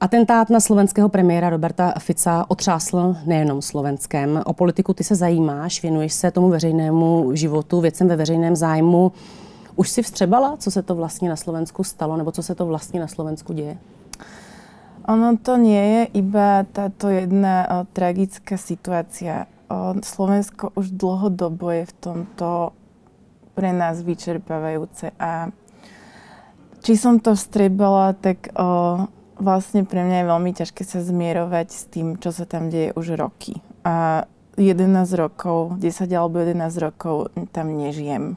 Atentát na slovenského premiéra Roberta Fica otřásl nejenom Slovenskem. O politiku ty se zajímáš, věnuješ se tomu veřejnému životu, věcem ve veřejném zájmu. Už si vstřebala, co se to vlastně na Slovensku stalo, nebo co se to vlastně na Slovensku děje? Ono to nie je iba táto jedna tragická situácia. Slovensko už dlhodobo je v tomto pre nás vyčerpávajúce. A či som to vstrebala, tak vlastne pre mňa je veľmi ťažké sa zmierovať s tým, čo sa tam deje už roky. A 11 rokov, 10 alebo 11 rokov tam nežijem.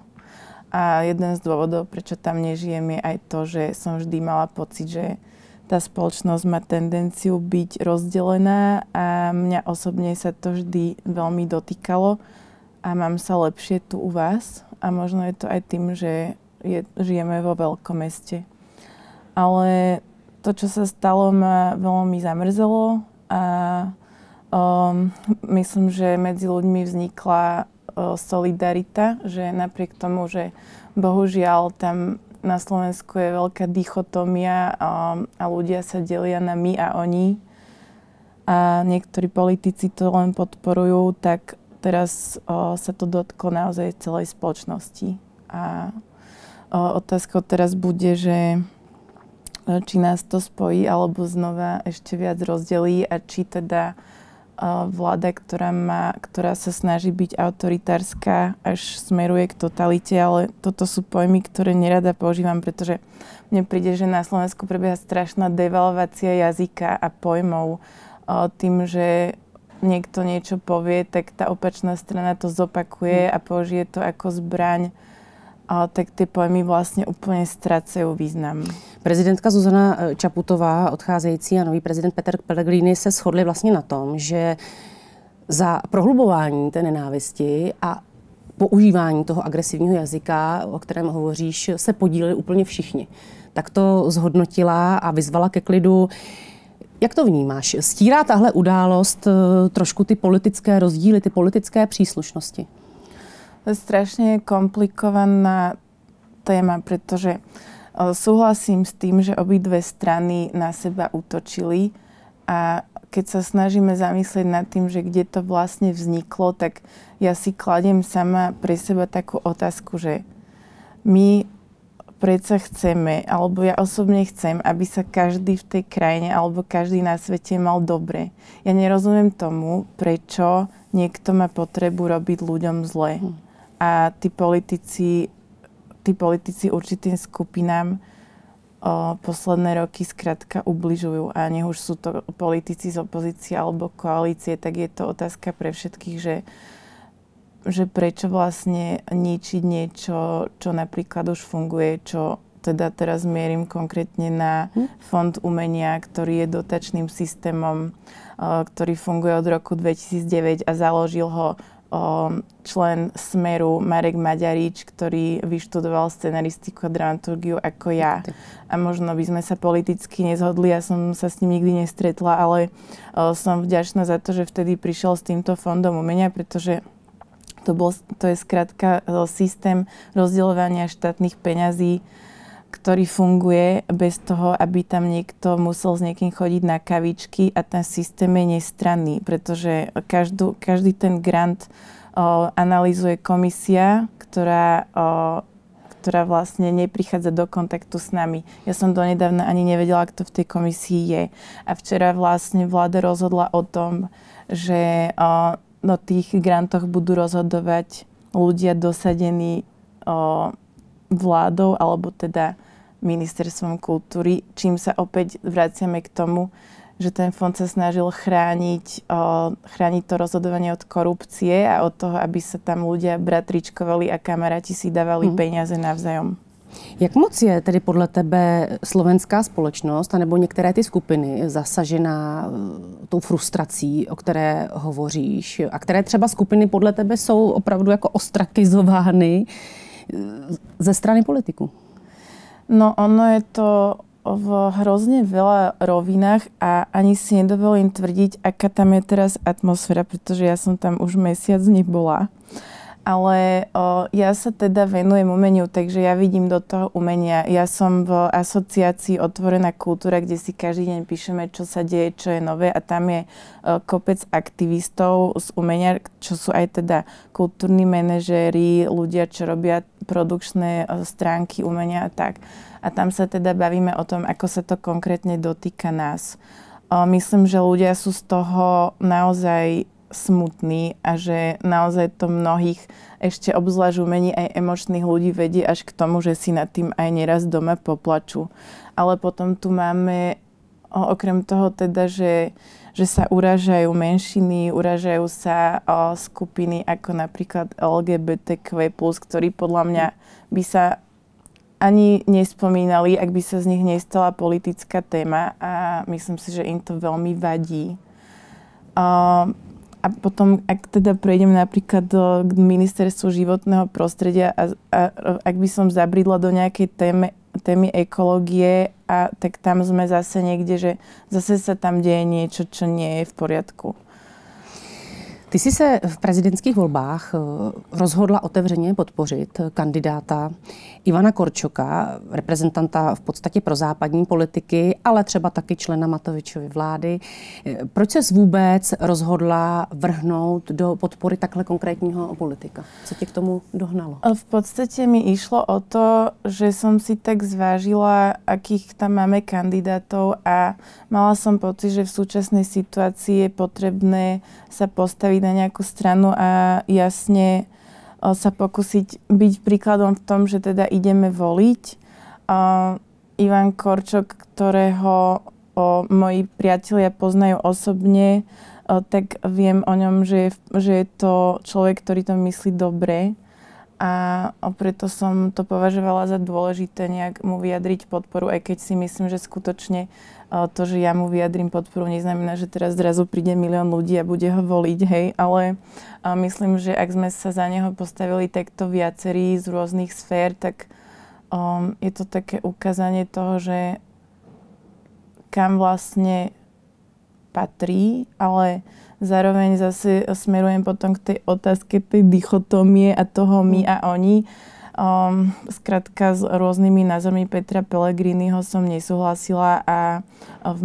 A jeden z dôvodov, prečo tam nežijem, je aj to, že som vždy mala pocit, že tá spoločnosť má tendenciu byť rozdelená a mňa osobne sa to vždy veľmi dotýkalo a mám sa lepšie tu u vás. A možno je to aj tým, že žijeme vo veľkom meste. Ale to, čo sa stalo, ma veľmi zamrzelo a myslím, že medzi ľuďmi vznikla solidarita, že napriek tomu, že bohužiaľ tam na Slovensku je veľká dichotómia a ľudia sa delia na my a oni a niektorí politici to len podporujú, tak teraz sa to dotklo naozaj celej spoločnosti. A otázkou teraz bude, že či nás to spojí, alebo znova ešte viac rozdelí a či teda vláda, ktorá sa snaží byť autoritárska, až smeruje k totalite, ale toto sú pojmy, ktoré nerada používam, pretože mne príde, že na Slovensku prebieha strašná devalvácia jazyka a pojmov. Tým, že niekto niečo povie, tak tá opačná strana to zopakuje a použije to ako zbraň. Tak tie pojmy vlastne úplne ztrácajú význam. Prezidentka Zuzana Čaputová, odcházející, a nový prezident Petr Pellegrini se shodli vlastně na tom, že za prohlubování té nenávisti a používání toho agresivního jazyka, o kterém hovoříš, se podíleli úplně všichni. Tak to zhodnotila a vyzvala ke klidu. Jak to vnímáš? Stírá tahle událost trošku ty politické rozdíly, ty politické příslušnosti? To je strašne komplikovaná téma, pretože súhlasím s tým, že obidve strany na seba útočili a keď sa snažíme zamyslieť nad tým, že kde to vlastne vzniklo, tak ja si kladiem sama pre seba takú otázku, že my predsa chceme, alebo ja osobne chcem, aby sa každý v tej krajine alebo každý na svete mal dobre. Ja nerozumiem tomu, prečo niekto má potrebu robiť ľuďom zle. A tí politici určitým skupinám posledné roky skrátka ubližujú. A nech už sú to politici z opozície alebo koalície, tak je to otázka pre všetkých, že prečo vlastne ničiť niečo, čo napríklad už funguje, čo teda teraz mierim konkrétne na Fond umenia, ktorý je dotačným systémom, ktorý funguje od roku 2009 a založil ho člen Smeru Marek Maďarič, ktorý vyštudoval scenaristiku a dramaturgiu ako ja. A možno by sme sa politicky nezhodli, ja som sa s ním nikdy nestretla, ale som vďačná za to, že vtedy prišiel s týmto fondom umenia, pretože to je skrátka systém rozdeľovania štátnych peňazí, ktorý funguje bez toho, aby tam niekto musel s niekým chodiť na kavičky a ten systém je nestranný, pretože každý ten grant analyzuje komisia, ktorá vlastne neprichádza do kontaktu s nami. Ja som donedávna ani nevedela, kto v tej komisii je. A včera vlastne vláda rozhodla o tom, že o tých grantoch budú rozhodovať ľudia dosadení vládou alebo teda ministerstvom kultúry, čím sa opäť vraciame k tomu, že ten fond sa snažil chrániť to rozhodovanie od korupcie a od toho, aby sa tam ľudia bratričkovali a kamaráti si dávali peniaze navzájom. Jak moc je tedy podle tebe slovenská společnost anebo některé ty skupiny zasažená tou frustrací, o které hovoříš, a které třeba skupiny podle tebe jsou opravdu jako ostrakizovány ze strany politiků? No ono je to v hrozne veľa rovinách a ani si nedovolím tvrdiť, aká tam je teraz atmosféra, pretože ja som tam už mesiac nebola. Ale ja sa teda venujem umeniu, takže ja vidím do toho umenia. Ja som v asociácii Otvorená kultúra, kde si každý deň píšeme, čo sa deje, čo je nové a tam je kopec aktivistov z umenia, čo sú aj teda kultúrni manažéri, ľudia, čo robia produkčné stránky umenia a tak. A tam sa teda bavíme o tom, ako sa to konkrétne dotýka nás. Myslím, že ľudia sú z toho naozaj smutný a že naozaj to mnohých ešte obzvlášť umení aj emočných ľudí vedie až k tomu, že si nad tým aj neraz doma poplačú. Ale potom tu máme okrem toho teda, že sa urážajú menšiny, urážajú sa skupiny ako napríklad LGBTQ+, ktorí podľa mňa by sa ani nespomínali, ak by sa z nich nestala politická téma a myslím si, že im to veľmi vadí. A potom, ak teda prejdem napríklad k ministerstvu životného prostredia a ak by som zabridla do nejakej témy ekológie, tak tam sme zase niekde, že zase sa tam deje niečo, čo nie je v poriadku. Ty jsi se v prezidentských volbách rozhodla otevřeně podpořit kandidáta Ivana Korčoka, reprezentanta v podstatě prozápadní politiky, ale třeba taky člena Matovičovy vlády. Proč ses vůbec rozhodla vrhnout do podpory takhle konkrétního politika? Co tě k tomu dohnalo? V podstate mi išlo o to, že som si tak zvážila, akých tam máme kandidátov a mala som pocit, že v súčasnej situácii je potrebné sa postaviť na nejakú stranu a jasne sa pokúsiť byť príkladom v tom, že teda ideme voliť. Ivan Korčok, ktorého moji priatelia poznajú osobne, tak viem o ňom, že je to človek, ktorý to myslí dobre a preto som to považovala za dôležité nejak mu vyjadriť podporu, aj keď si myslím, že skutočne to, že ja mu vyjadrím podporu, neznamená, že teraz zrazu príde 1 000 000 ľudí a bude ho voliť, hej, ale myslím, že ak sme sa za neho postavili takto viacerí z rôznych sfér, tak je to také ukázanie toho, že kam vlastne patrí, ale zároveň zase smerujem potom k tej otázke tej dichotómie a toho my a oni. Skrátka s rôznymi názormi Petra Pellegriniho som nesúhlasila a v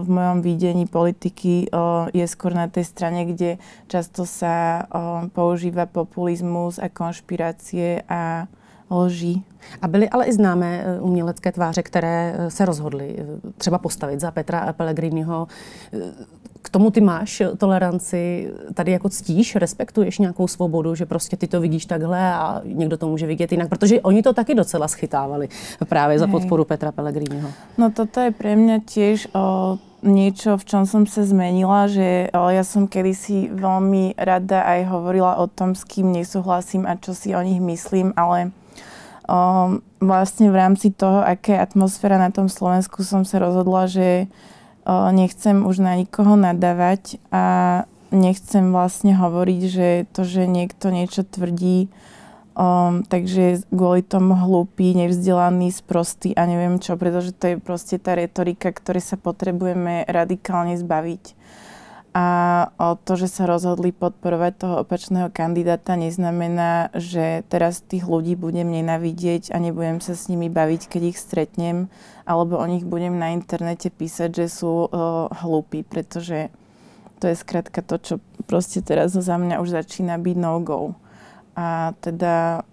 mojom videní politiky je skôr na tej strane, kde často sa používa populizmus a konšpirácie a lži. A byly ale i známé umělecké tváře, které se rozhodly třeba postavit za Petra Pellegriniho. K tomu ty máš toleranci, tady jako ctíš, respektuješ nějakou svobodu, že prostě ty to vidíš takhle a někdo to může vidět jinak, protože oni to taky docela schytávali právě za podporu Petra Pellegriniho. No toto je pre mňa tiež niečo, v čom som sa zmenila, že ja som kedysi veľmi rada aj hovorila o tom, s kým nesúhlasím a čo si o nich myslím, ale vlastne v rámci toho, aká je atmosféra na tom Slovensku, som sa rozhodla, že nechcem už na nikoho nadávať a nechcem vlastne hovoriť, že to, že niekto niečo tvrdí, takže kvôli tomu hlúpy, nevzdelaný, sprostý a neviem čo, pretože to je proste tá retorika, ktorej sa potrebujeme radikálne zbaviť. A to, že sa rozhodli podporovať toho opačného kandidáta, neznamená, že teraz tých ľudí budem nenávidieť a nebudem sa s nimi baviť, keď ich stretnem, alebo o nich budem na internete písať, že sú hlúpi, pretože to je skrátka to, čo proste teraz za mňa už začína byť no-go. A teda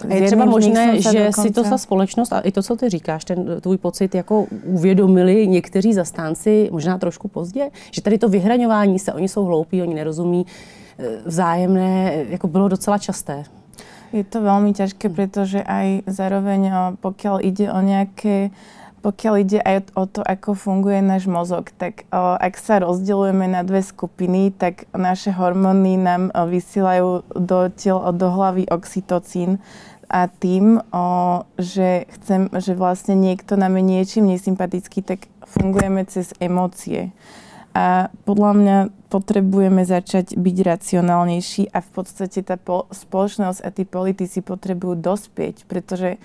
je třeba možné, že si to ta společnost a i to, co ty říkáš, ten tvůj pocit jako uvědomili někteří zastánci možná trošku pozdě, že tady to vyhraňování se, oni jsou hloupí, oni nerozumí, vzájemné, jako bylo docela časté. Je to veľmi ťažké, pretože aj zároveň, pokiaľ ide aj o to, ako funguje náš mozog, tak ak sa rozdeľujeme na dve skupiny, tak naše hormóny nám vysielajú do hlavy oxytocín a tým, že vlastne niekto nám je niečím nesympatický, tak fungujeme cez emócie. A podľa mňa potrebujeme začať byť racionálnejší a v podstate tá spoločnosť a tí politici potrebujú dospieť, pretože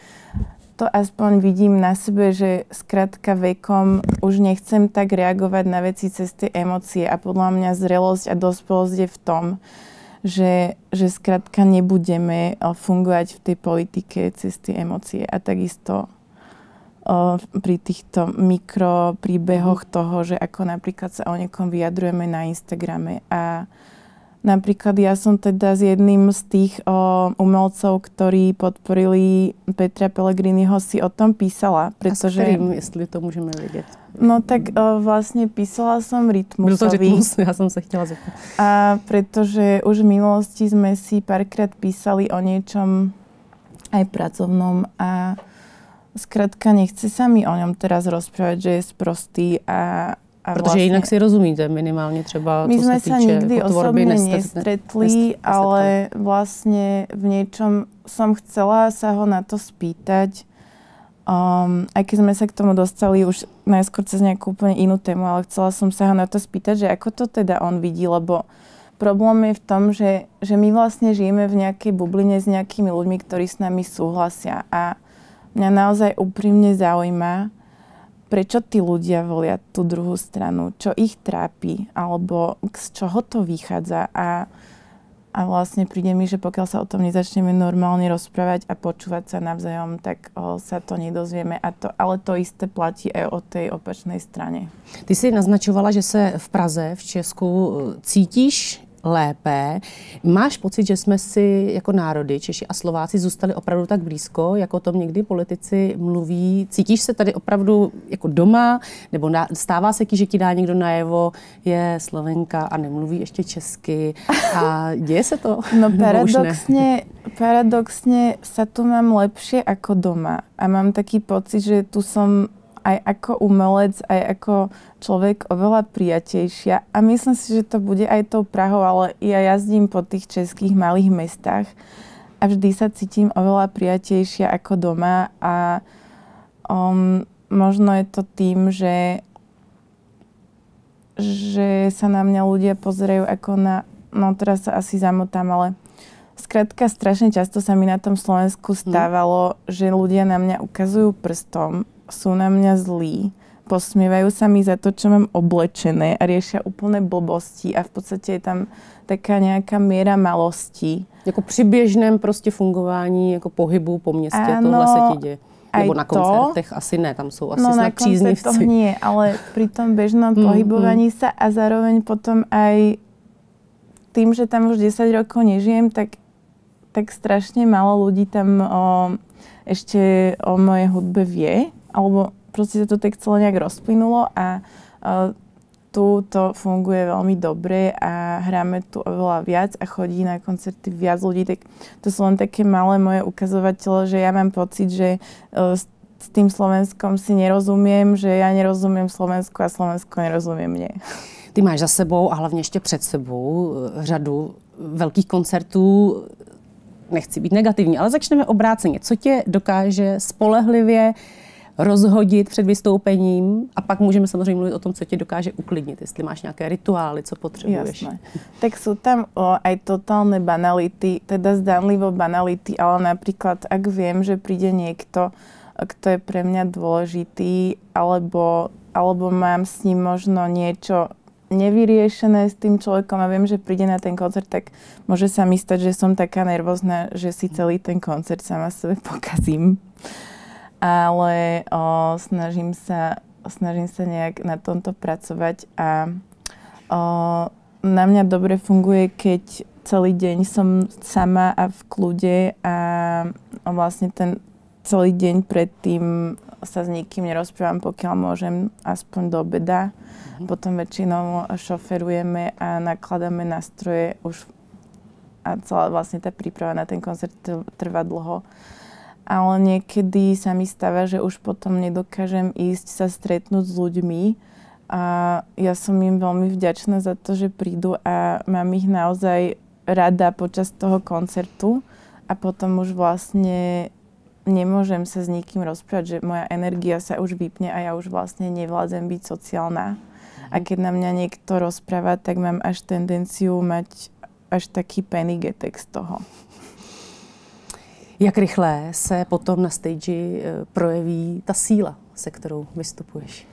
to aspoň vidím na sebe, že skrátka vekom už nechcem tak reagovať na veci cez tie emócie a podľa mňa zrelosť a dospelosť je v tom, že skrátka nebudeme fungovať v tej politike cez tie emócie. A takisto pri týchto mikropríbehoch toho, že ako napríklad sa o niekom vyjadrujeme na Instagrame. A napríklad ja som teda s jedným z tých umelcov, ktorí podporili Petra Pellegriniho, si o tom písala. Pretože... A s ktorým, jestli to môžeme vedieť? No tak vlastne písala som Rytmusovi. Byl to Rytmus, ja som sa chcela zeptať. A pretože už v minulosti sme si párkrát písali o niečom aj pracovnom a skrátka nechce sa mi o ňom teraz rozprávať, že je sprostý a protože vlastne... jinak si rozumíte minimálne třeba, my co sme sa sa týče nikdy tvorby, osobne nestretli, ale vlastne v niečom som chcela sa ho na to spýtať. Aj keď sme sa k tomu dostali už najskôr cez nejakú úplne inú tému, ale chcela som sa ho na to spýtať, že ako to teda on vidí, lebo problém je v tom, že my vlastne žijeme v nejakej bubline s nejakými ľuďmi, ktorí s nami súhlasia a mňa naozaj úprimne zaujíma, prečo tí ľudia volia tú druhú stranu, čo ich trápi, alebo z čoho to vychádza. A vlastne príde mi, že pokiaľ sa o tom nezačneme normálne rozprávať a počúvať sa navzájom, tak sa to nedozvieme. Ale to isté platí aj o tej opačnej strane. Ty si naznačovala, že se v Praze, v Česku cítíš lépe. Máš pocit, že jsme si jako národy, Češi a Slováci, zůstali opravdu tak blízko, jako o tom někdy politici mluví? Cítíš se tady opravdu jako doma? Nebo stává se ti, že ti dá někdo najevo, je Slovenka a nemluví ještě česky? A děje se to? No paradoxne sa tu mám lepšie ako doma. A mám taký pocit, že tu som aj ako umelec, aj ako človek oveľa prijatejšia. A myslím si, že to bude aj tou Prahou, ale ja jazdím po tých českých malých mestách a vždy sa cítim oveľa prijatejšia ako doma. A možno je to tým, že sa na mňa ľudia pozerajú ako na... No teraz sa asi zamotám, ale skrátka strašne často sa mi na tom Slovensku stávalo, že ľudia na mňa ukazujú prstom, sú na mňa zlí, posmievajú sa mi za to, čo mám oblečené a riešia úplné blbosti a v podstate je tam taká nejaká miera malosti. Jako při běžném prostě fungování, jako pohybu po městě, tohle se ti děje. Nebo na koncertech asi ne, tam sú asi snad příznivci. No na koncertoch nie, ale pri tom bežnom pohybovaní sa a zároveň potom aj tým, že tam už 10 rokov nežijem, tak strašne málo ľudí tam ešte o mojej hudbe vie. Alebo proste sa to tak celé nejak rozplynulo a tu to funguje veľmi dobre a hráme tu oveľa viac a chodí na koncerty viac ľudí. Tak to sú len také malé moje ukazovatele, že ja mám pocit, že s tým Slovenskom si nerozumiem, že ja nerozumiem Slovensku a Slovensko nerozumie mne. Ty máš za sebou a hlavně ještě před sebou řadu velkých koncertů. Nechci být negativní, ale začneme obráceně. Co tě dokáže spolehlivě rozhodit před vystoupením a pak můžeme samozřejmě mluvit o tom, co tě dokáže uklidnit, jestli máš nějaké rituály, co potřebuješ. Jasné. Tak sú tam aj totálne banality, teda zdánlivo banality, ale napríklad ak viem, že príde niekto, kto je pre mňa dôležitý, alebo mám s ním možno niečo nevyriešené s tým človekom a viem, že príde na ten koncert, tak môže sa mi stať, že som taká nervózna, že si celý ten koncert sama sebe pokazím. Ale snažím sa nejak na tomto pracovať a na mňa dobre funguje, keď celý deň som sama a v kľude a vlastne ten celý deň predtým sa s nikým nerozprávam, pokiaľ môžem aspoň do obeda. Potom väčšinou šoferujeme a nakladáme nástroje už a celá vlastne tá príprava na ten koncert trvá dlho. Ale niekedy sa mi stáva, že už potom nedokážem ísť sa stretnúť s ľuďmi a ja som im veľmi vďačná za to, že prídu a mám ich naozaj rada počas toho koncertu a potom už vlastne nemôžem sa s nikým rozprávať, že moja energia sa už vypne a ja už vlastne nevládzem byť sociálna. A keď na mňa niekto rozpráva, tak mám až tendenciu mať až taký panic attack z toho. Jak rychle se potom na stage projeví ta síla, se kterou vystupuješ?